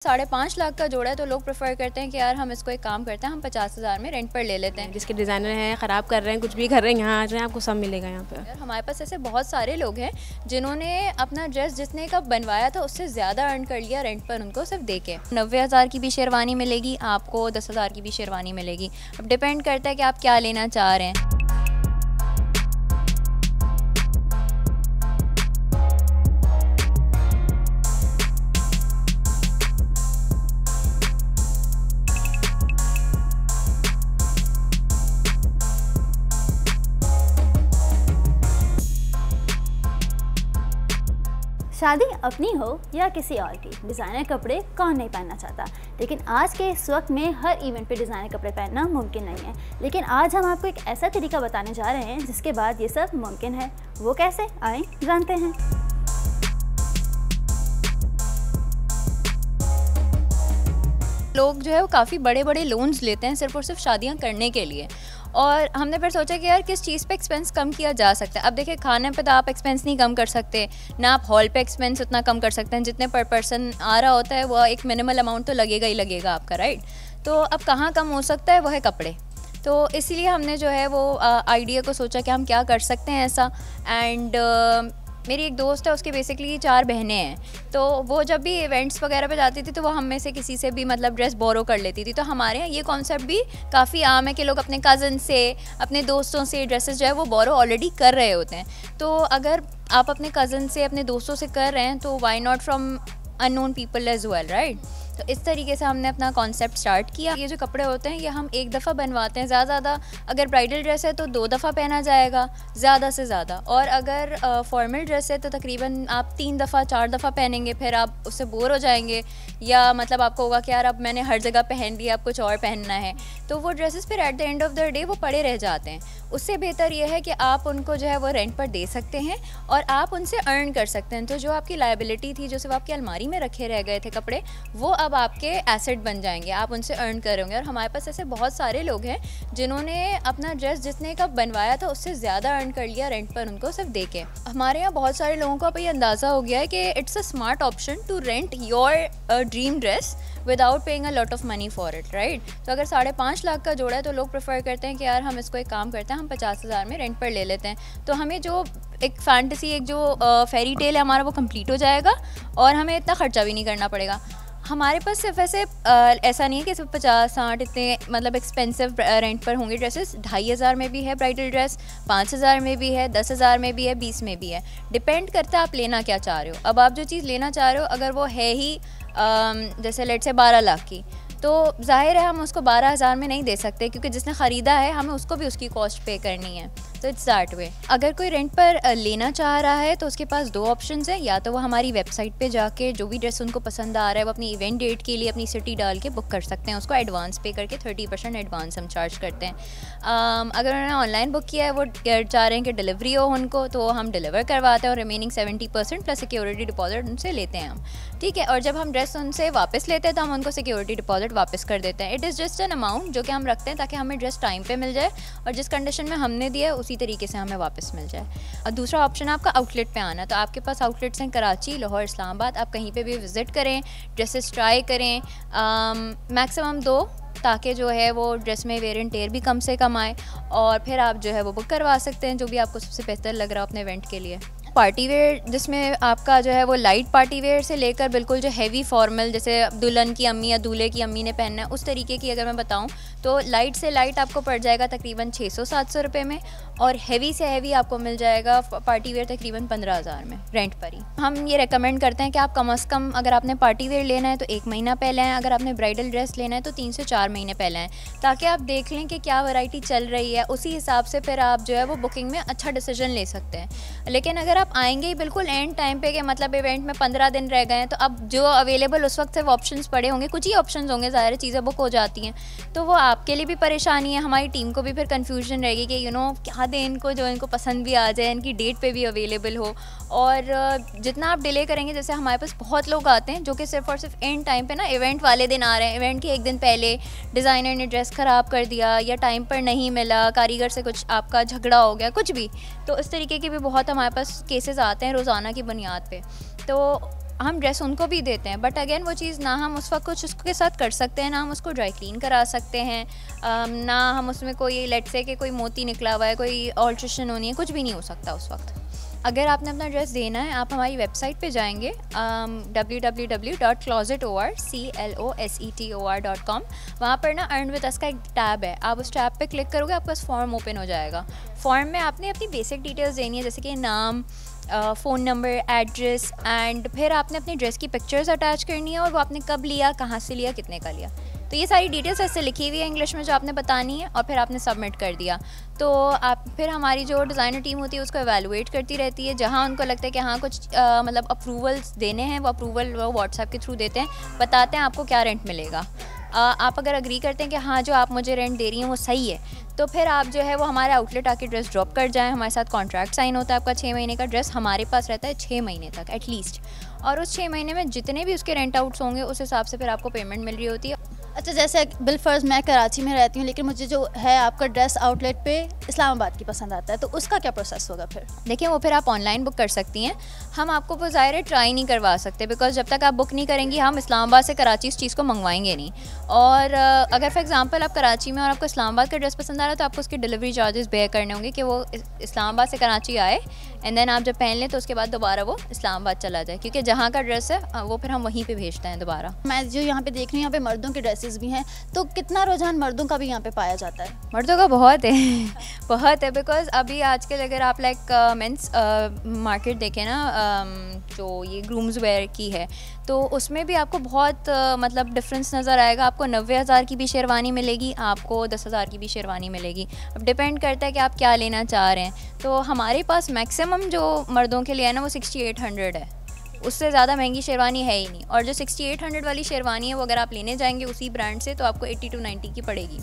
5.5 लाख का जोड़ा है तो लोग प्रेफर करते हैं कि यार हम इसको एक काम करते हैं, हम 50,000 में रेंट पर ले लेते हैं। जिसके डिज़ाइनर हैं, ख़राब कर रहे हैं, कुछ भी कर रहे हैं, यहाँ आ जाएँ आपको सब मिलेगा यहाँ पे। यार हमारे पास ऐसे बहुत सारे लोग हैं जिन्होंने अपना ड्रेस जितने का बनवाया था उससे ज़्यादा अर्न कर लिया रेंट पर उनको सिर्फ दे के। 90,000 की भी शेरवानी मिलेगी आपको, 10,000 की भी शेरवानी मिलेगी। अब डिपेंड करता है कि आप क्या लेना चाह रहे हैं। शादी अपनी हो या किसी और की, डिज़ाइनर कपड़े कौन नहीं पहनना चाहता। लेकिन आज के इस वक्त में हर इवेंट पे डिज़ाइनर कपड़े पहनना मुमकिन नहीं है। लेकिन आज हम आपको एक ऐसा तरीका बताने जा रहे हैं जिसके बाद ये सब मुमकिन है। वो कैसे, आए जानते हैं। लोग जो है वो काफ़ी बड़े बड़े लोन्स लेते हैं सिर्फ और सिर्फ शादियां करने के लिए। और हमने फिर सोचा कि यार किस चीज़ पे एक्सपेंस कम किया जा सकता है। अब देखिए, खाने पे तो आप एक्सपेंस नहीं कम कर सकते, ना आप हॉल पे एक्सपेंस उतना कम कर सकते हैं। जितने पर पर्सन आ रहा होता है वो एक मिनिमल अमाउंट तो लगेगा ही लगेगा आपका, राइट। तो अब कहाँ कम हो सकता है, वो है कपड़े। तो इसलिए हमने जो है वो आइडिया को सोचा कि हम क्या कर सकते हैं ऐसा। एंड मेरी एक दोस्त है, उसकी बेसिकली 4 बहनें हैं। तो वो जब भी इवेंट्स वगैरह पे जाती थी तो वो हम में से किसी से भी मतलब ड्रेस बोरो कर लेती थी। तो हमारे यहाँ ये कॉन्सेप्ट भी काफ़ी आम है कि लोग अपने कज़न से, अपने दोस्तों से ड्रेसेस जो है वो बोरो ऑलरेडी कर रहे होते हैं। तो अगर आप अपने कज़न से, अपने दोस्तों से कर रहे हैं तो why not from unknown people as well, right. तो इस तरीके से हमने अपना कॉन्सेप्ट स्टार्ट किया। ये जो कपड़े होते हैं ये हम एक दफ़ा बनवाते हैं, ज़्यादा अगर ब्राइडल ड्रेस है तो 2 दफ़ा पहना जाएगा ज़्यादा से ज़्यादा। और अगर फॉर्मल ड्रेस है तो तकरीबन आप 3 दफ़ा 4 दफ़ा पहनेंगे, फिर आप उससे बोर हो जाएंगे या मतलब आपको होगा कि यार अब मैंने हर जगह पहन लिया, अब कुछ और पहनना है। तो वो ड्रेसेस फिर at the end of the day वो पड़े रह जाते हैं। उससे बेहतर ये है कि आप उनको जो है वो रेंट पर दे सकते हैं और आप उनसे अर्न कर सकते हैं। तो जो आपकी लायबिलिटी थी, जो सिर्फ आपकी अलमारी में रखे रह गए थे कपड़े, वो अब आपके एसेट बन जाएंगे, आप उनसे अर्न करोगे। और हमारे पास ऐसे बहुत सारे लोग हैं जिन्होंने अपना ड्रेस जितने का बनवाया था उससे ज़्यादा अर्न कर लिया रेंट पर उनको सिर्फ दे के। हमारे यहाँ बहुत सारे लोगों को अब ये अंदाज़ा हो गया है कि it's a smart option to rent your dream dress without paying a lot of money for it, right. तो अगर 5.5 लाख का जोड़ा है तो लोग प्रेफर करते हैं कि यार हम इसको एक काम करते हैं, हम 50,000 में रेंट पर ले लेते हैं। तो हमें जो एक फैंटेसी, एक जो फेरी टेल है हमारा, वो कंप्लीट हो जाएगा और हमें इतना ख़र्चा भी नहीं करना पड़ेगा। हमारे पास सिर्फ ऐसा नहीं है कि सिर्फ 50-60 इतने मतलब एक्सपेंसिव रेंट पर होंगे ड्रेसेस। 2,500 में भी है ब्राइडल ड्रेस, 5,000 में भी है, 10,000 में भी है, 20 में भी है। डिपेंड करता है आप लेना क्या चाह रहे हो। अब आप जो चीज़ लेना चाह रहे हो अगर वो है ही जैसे लेट से 12 लाख की, तो जाहिर है हम उसको 12,000 में नहीं दे सकते क्योंकि जिसने ख़रीदा है हमें उसको भी उसकी कॉस्ट पे करनी है। तो इट्स दैट वे। अगर कोई रेंट पर लेना चाह रहा है तो उसके पास 2 ऑप्शंस हैं। या तो वो हमारी वेबसाइट पे जाके जो भी ड्रेस उनको पसंद आ रहा है वो अपनी इवेंट डेट के लिए अपनी सिटी डाल के बुक कर सकते हैं। उसको एडवांस पे करके 30% एडवांस हम चार्ज करते हैं। अगर उन्होंने ऑनलाइन बुक किया है, वो चाह रहे हैं कि डिलीवरी हो उनको, तो हम डिलीवर करवाते हैं और रिमेनिंग 70% प्लस सिक्योरिटी डिपॉजिट उनसे लेते हैं हम, ठीक है। और जब हम ड्रेस उनसे वापस लेते हैं तो हम उनको सिक्योरिटी डिपॉजिट वापस कर देते हैं। It is just an amount जो कि हम रखते हैं ताकि हमें ड्रेस टाइम पे मिल जाए और जिस कंडीशन में हमने दिया है उसी तरीके से हमें वापस मिल जाए। और दूसरा ऑप्शन आपका आउटलेट पे आना। तो आपके पास आउटलेट्स हैं कराची, लाहौर, इस्लामाबाद। आप कहीं पे भी विज़िट करें, ड्रेसेस ट्राई करें, मैक्सिमम 2, ताकि जो है वो ड्रेस में वेयर एंड टेयर भी कम से कम आए और फिर आप जो है वो बुक करवा सकते हैं जो भी आपको सबसे बेहतर लग रहा हो अपने इवेंट के लिए। पार्टी वेयर जिसमें आपका जो है वो लाइट पार्टी वेयर से लेकर बिल्कुल जो हैवी फॉर्मल, जैसे दुल्हन की अम्मी या दूल्हे की अम्मी ने पहनना है, उस तरीके की अगर मैं बताऊं तो लाइट से लाइट आपको पड़ जाएगा तकरीबन 600-700 रुपये में और हैवी से हैवी आपको मिल जाएगा पार्टी वेयर तकरीबन 15,000 में रेंट पर ही। हम ये रेकमेंड करते हैं कि आप कम से कम अगर आपने पार्टी वेयर लेना है तो 1 महीना पहले आएँ, अगर आपने ब्राइडल ड्रेस लेना है तो 3 से 4 महीने पहले आएँ, ताकि आप देख लें कि क्या वैरायटी चल रही है। उसी हिसाब से फिर आप जो है वो बुकिंग में अच्छा डिसीजन ले सकते हैं। लेकिन अगर आप आएंगे ही बिल्कुल एंड टाइम पे कि मतलब इवेंट में 15 दिन रह गए हैं, तो अब जो अवेलेबल उस वक्त सिर्फ ऑप्शंस पड़े होंगे, कुछ ही ऑप्शंस होंगे, ज़ाहिर चीज़ें बुक हो जाती हैं, तो वो आपके लिए भी परेशानी है, हमारी टीम को भी फिर कंफ्यूजन रहेगी कि क्या दें इनको जो इनको पसंद भी आ जाए, इनकी डेट पे भी अवेलेबल हो। और जितना आप डिले करेंगे, जैसे हमारे पास बहुत लोग आते हैं जो कि सिर्फ और सिर्फ एंड टाइम पे ना इवेंट वाले दिन आ रहे हैं, इवेंट के 1 दिन पहले डिज़ाइनर ने ड्रेस ख़राब कर दिया या टाइम पर नहीं मिला, कारीगर से कुछ आपका झगड़ा हो गया, कुछ भी। तो इस तरीके के भी बहुत हमारे पास केसेस आते हैं रोज़ाना की बुनियाद पे। तो हम ड्रेस उनको भी देते हैं, बट अगेन वो चीज़ ना हम उस वक्त कुछ उसके साथ कर सकते हैं, ना हम उसको ड्राई क्लीन करा सकते हैं, ना हम उसमें कोई लेट से कि कोई मोती निकला हुआ है, कोई ऑल्ट्रेशन होनी है, कुछ भी नहीं हो सकता उस वक्त। अगर आपने अपना ड्रेस देना है, आप हमारी वेबसाइट पे जाएंगे www.closetor.com। वहाँ पर ना अर्न विद अस का एक टैब है, आप उस टैब पे क्लिक करोगे, आपके पास फॉर्म ओपन हो जाएगा। फॉर्म में आपने अपनी बेसिक डिटेल्स देनी है, जैसे कि नाम, फ़ोन नंबर, एड्रेस, एंड फिर आपने अपनी ड्रेस की पिक्चर्स अटैच करनी है और वो आपने कब लिया, कहाँ से लिया, कितने का लिया। तो ये सारी डिटेल्स ऐसे लिखी हुई है इंग्लिश में जो आपने बतानी है, और फिर आपने सबमिट कर दिया। तो आप फिर हमारी जो डिज़ाइनर टीम होती है उसको एवेलुएट करती रहती है, जहाँ उनको लगता है कि हाँ कुछ मतलब अप्रूवल्स देने हैं, वो अप्रूवल वो व्हाट्सएप के थ्रू देते हैं, बताते हैं आपको क्या रेंट मिलेगा। आप अगर अग्री करते हैं कि हाँ जो आप मुझे रेंट दे रही हैं वो सही है, तो फिर आप जो है वो हमारे आउटलेट आके ड्रेस ड्रॉप कर जाएं। हमारे साथ कॉन्ट्रैक्ट साइन होता है आपका 6 महीने का, ड्रेस हमारे पास रहता है 6 महीने तक एटलीस्ट, और उस 6 महीने में जितने भी उसके रेंट आउट्स होंगे उस हिसाब से फिर आपको पेमेंट मिल रही होती है। अच्छा, जैसे बिलफर्ज मैं कराची में रहती हूँ, लेकिन मुझे जो है आपका ड्रेस आउटलेट पे इस्लामाबाद की पसंद आता है, तो उसका क्या प्रोसेस होगा फिर? देखिए वो फिर आप ऑनलाइन बुक कर सकती हैं, हम आपको वो ज़ाहिर है ट्राई नहीं करवा सकते, बिकॉज जब तक आप बुक नहीं करेंगी हम इस्लामाबाद से कराची इस चीज़ को मंगवाएंगे नहीं। और अगर फॉर एग्जांपल आप कराची में और आपको इस्लामाबाद का ड्रेस पसंद आ रहा है, तो आपको उसके डिलीवरी चार्जेस बेयर करने होंगे कि वो इस्लामाबाद से कराची आए, एंड देन आप जब पहन लें तो उसके बाद दोबारा वो इस्लामाबाद चला जाए, क्योंकि जहाँ का ड्रेस है वो फिर हम वहीं पे भेजते हैं दोबारा। मैं जो यहाँ पे देख रही हूँ, यहाँ पे मर्दों के ड्रेसेस भी हैं, तो कितना रुझान मर्दों का भी यहाँ पे पाया जाता है? मर्दों का बहुत है बहुत है, बिकॉज अभी आजकल अगर आप लाइक मेंस मार्केट देखें ना, जो ये ग्रूम्स वेयर की है, तो उसमें भी आपको बहुत मतलब डिफरेंस नज़र आएगा। आपको 90,000 की भी शेरवानी मिलेगी, आपको 10,000 की भी शेरवानी मिलेगी, अब डिपेंड करता है कि आप क्या लेना चाह रहे हैं। तो हमारे पास मैक्सिमम जो मर्दों के लिए है ना वो 6800 है, उससे ज़्यादा महंगी शेरवानी है ही नहीं। और जो 6800 वाली शेरवानी है वो अगर आप लेने जाएंगे उसी ब्रांड से तो आपको 80 to 90 की पड़ेगी।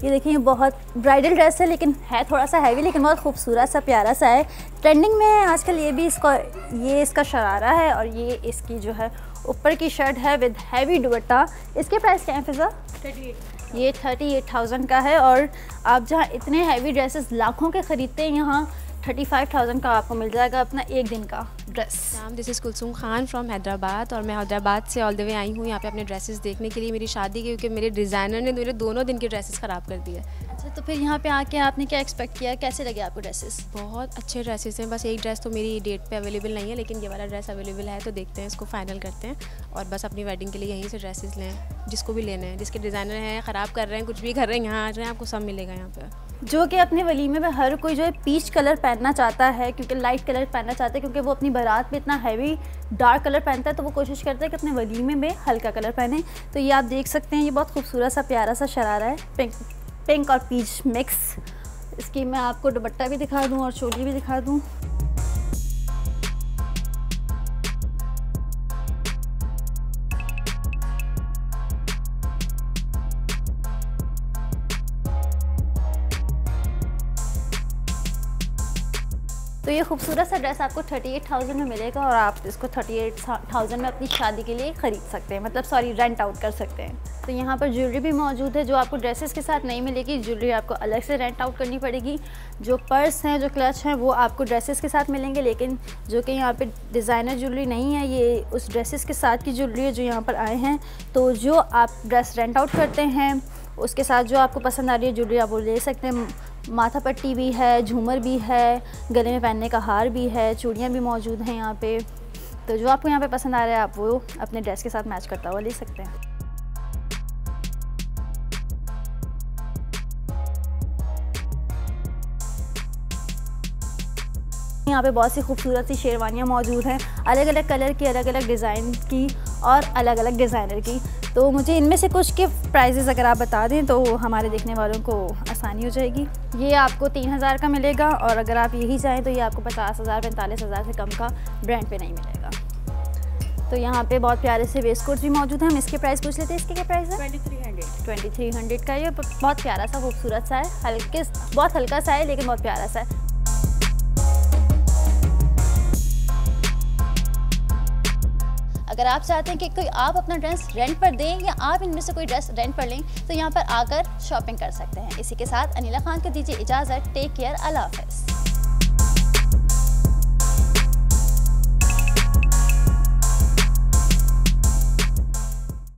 ये देखिए बहुत ब्राइडल ड्रेस है, लेकिन है थोड़ा सा हैवी, लेकिन बहुत खूबसूरत सा प्यारा सा है। ट्रेंडिंग में है आजकल ये भी, इसका शरारा है और ये इसकी जो है ऊपर की शर्ट है विद हैवी दुपट्टा। इसके प्राइस क्या है फिजा? 38। ये 38,000 का है, और आप जहाँ इतने हैवी ड्रेसेस लाखों के ख़रीदते हैं, यहाँ 35,000 का आपको मिल जाएगा अपना एक दिन का dress. This is Kulsoom Khan from Hyderabad, और मैं हैदराबाद से ऑल द वे आई हूँ यहाँ पे अपने ड्रेसेस देखने के लिए। मेरी शादी क्योंकि मेरे डिज़ाइनर ने मेरे दोनों दिन के ड्रेसेस ख़राब कर दिए। अच्छा, तो फिर यहाँ पे आके आपने क्या एक्सपेक्ट किया, कैसे लगे आपको ड्रेसेस? बहुत अच्छे ड्रेसेस हैं, बस एक ड्रेस तो मेरी डेट पे अवेलेबल नहीं है, लेकिन ये वाला ड्रेस अवेलेबल है, तो देखते हैं इसको फाइनल करते हैं, और बस अपनी वेडिंग के लिए यहीं से ड्रेसेस लें, जिसको भी लेने हैं, जिसके डिज़ाइनर हैं, ख़राब कर रहे हैं, कुछ भी कर रहे हैं, यहाँ आ जाएँ, आपको सब मिलेगा यहाँ पर। जो कि अपने वलीमे में हर कोई जो है पीच कलर पहनना चाहता है, क्योंकि लाइट कलर पहनना चाहता है, क्योंकि वो अपनी बारात में इतना हैवी डार्क कलर पहनता है, तो वो कोशिश करता है कि अपने वलीमे में हल्का कलर पहने। तो ये आप देख सकते हैं, ये बहुत खूबसूरत सा प्यारा सा शरारा है, पिंक और पीच मिक्स। इसकी मैं आपको दुपट्टा भी दिखा दूँ और चोली भी दिखा दूँ। तो ये खूबसूरत सा ड्रेस आपको 38,000 में मिलेगा, और आप इसको 38,000 में अपनी शादी के लिए ख़रीद सकते हैं, मतलब सॉरी रेंट आउट कर सकते हैं। तो यहाँ पर ज्वेलरी भी मौजूद है, जो आपको ड्रेसेस के साथ नहीं मिलेगी, ज्वेलरी आपको अलग से रेंट आउट करनी पड़ेगी। जो पर्स हैं, जो क्लच हैं, वो आपको ड्रेसेस के साथ मिलेंगे, लेकिन जो कि यहाँ पे डिज़ाइनर ज्वेलरी नहीं है, ये उस ड्रेसेस के साथ की ज्वेलरी है जो यहाँ पर आए हैं। तो जो आप ड्रेस रेंट आउट करते हैं उसके साथ जो आपको पसंद आ रही है ज्वेलरी आप वो ले सकते हैं। माथा पट्टी भी है, झूमर भी है, गले में पहनने का हार भी है, चूड़ियाँ भी मौजूद हैं यहाँ पे। तो जो आपको यहाँ पे पसंद आ रहा है आप वो अपने ड्रेस के साथ मैच करता हुआ ले सकते हैं। यहाँ पे बहुत सी खूबसूरत सी शेरवानियाँ मौजूद हैं, अलग अलग कलर की, अलग अलग डिज़ाइन की और अलग अलग डिज़ाइनर की। तो मुझे इनमें से कुछ के प्राइजेस अगर आप बता दें तो हमारे देखने वालों को आसानी हो जाएगी। ये आपको 3,000 का मिलेगा, और अगर आप यही चाहें तो ये आपको 50,000 45,000 से कम का ब्रांड पे नहीं मिलेगा। तो यहाँ पे बहुत प्यारे से वेस्ट कोट्स भी मौजूद हैं। हम इसके प्राइस पूछ लेते हैं। इसके क्या प्राइस है? 2300 का। ये बहुत प्यारा सा खूबसूरत सा है, बहुत हल्का सा है लेकिन बहुत प्यारा सा है। अगर आप चाहते हैं कि कोई आप अपना ड्रेस रेंट पर दें या आप इनमें से कोई ड्रेस रेंट पर लें, तो यहाँ पर आकर शॉपिंग कर सकते हैं। इसी के साथ अनिला खान को दीजिए इजाज़त। टेक केयर, अल्लाह हाफ़िज़।